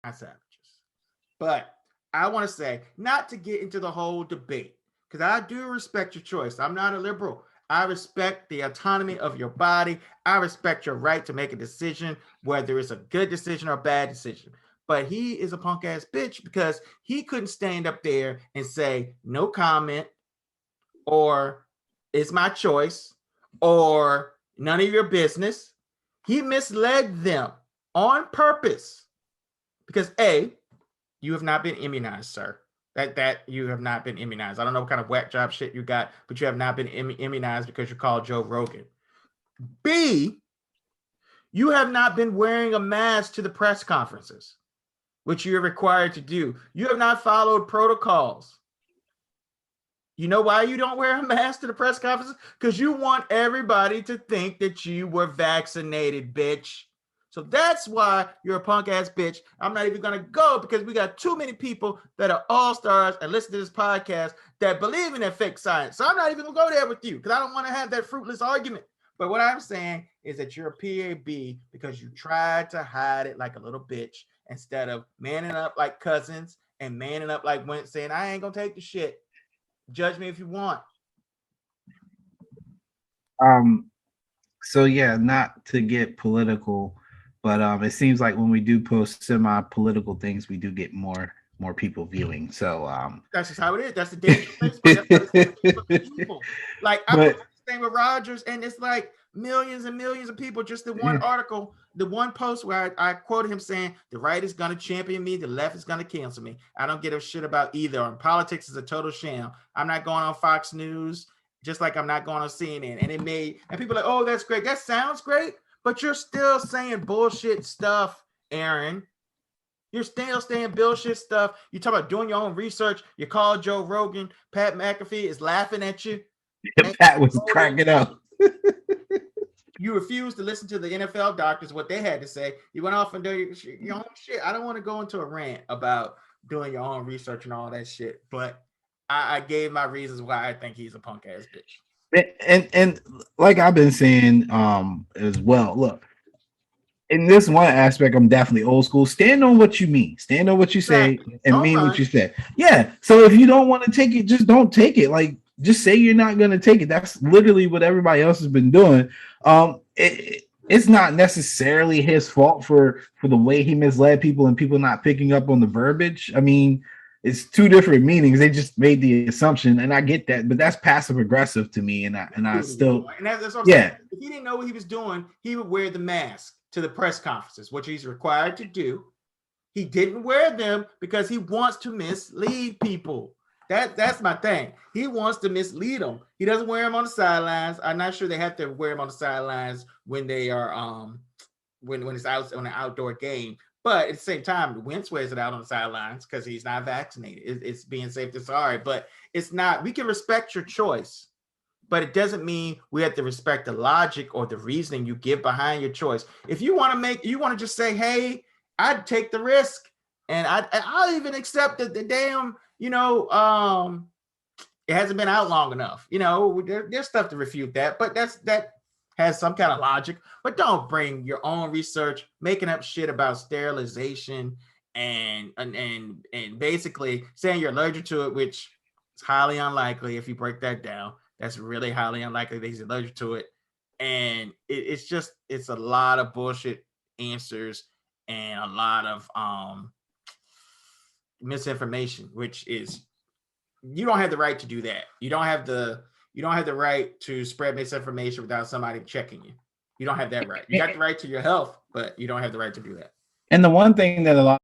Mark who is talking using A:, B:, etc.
A: not savages. But I want to say, not to get into the whole debate, because I do respect your choice. I'm not a liberal. I respect the autonomy of your body. I respect your right to make a decision, whether it's a good decision or a bad decision. But he is a punk ass bitch because he couldn't stand up there and say, no comment, or it's my choice, or none of your business. He misled them on purpose because A, you have not been immunized, sir. That you have not been immunized. I don't know what kind of whack job shit you got, but you have not been immunized because you called Joe Rogan. B, you have not been wearing a mask to the press conferences, which you're required to do. You have not followed protocols. You know why you don't wear a mask to the press conferences? Because you want everybody to think that you were vaccinated, bitch. So that's why you're a punk ass bitch. I'm not even going to go because we got too many people that are all stars and listen to this podcast that believe in that fake science. So I'm not even going to go there with you because I don't want to have that fruitless argument. But what I'm saying is that you're a PAB because you tried to hide it like a little bitch instead of manning up like Cousins and manning up like Wentz saying, I ain't going to take the shit. Judge me if you want.
B: So yeah, not to get political, but it seems like when we do post semi-political things, we do get more people viewing. So
A: that's just how it is. That's the danger of Facebook. That's why it's evil. Like I put this thing with Rodgers, and it's like millions and millions of people. Just the one article, the one post where I quoted him saying, "The right is going to champion me, the left is going to cancel me. I don't give a shit about either. And politics is a total sham. I'm not going on Fox News, just like I'm not going on CNN." And people are like, "Oh, that's great. That sounds great." But you're still saying bullshit stuff, Aaron. You're still saying bullshit stuff. You talk about doing your own research. You call Joe Rogan. Pat McAfee is laughing at you.
B: Pat was cracking up.
A: You refuse to listen to the NFL doctors, what they had to say. You went off and do your own shit. I don't want to go into a rant about doing your own research and all that shit, but I gave my reasons why I think he's a punk ass bitch.
B: And like I've been saying as well, look, in this one aspect, I'm definitely old school. Stand on what you mean. Stand on what you say and mean what you say. Yeah. So if you don't want to take it, just don't take it. Like, just say you're not going to take it. That's literally what everybody else has been doing. It's not necessarily his fault for the way he misled people and people not picking up on the verbiage. I mean, it's two different meanings. They just made the assumption, and I get that, but that's passive aggressive to me. And I still,
A: and that's what I'm saying. If he didn't know what he was doing, he would wear the mask to the press conferences, which he's required to do. He didn't wear them because he wants to mislead people. That's my thing. He wants to mislead them. He doesn't wear them on the sidelines. I'm not sure they have to wear them on the sidelines when they are when it's out on an outdoor game. But at the same time, Wentz wears it out on the sidelines because he's not vaccinated. It's being safe to sorry, but it's not. We can respect your choice, but it doesn't mean we have to respect the logic or the reasoning you give behind your choice. If you want to just say, "Hey, I'd take the risk," and I'll even accept that the damn, it hasn't been out long enough. There's stuff to refute that, but that has some kind of logic. But don't bring your own research, making up shit about sterilization and basically saying you're allergic to it, which is highly unlikely if you break that down. That's really highly unlikely that he's allergic to it. And it's a lot of bullshit answers and a lot of misinformation, which is, you don't have the right to do that. You don't have the right to spread misinformation without somebody checking you. You don't have that right. You got the right to your health, but you don't have the right to do that.
B: And the one thing that a lot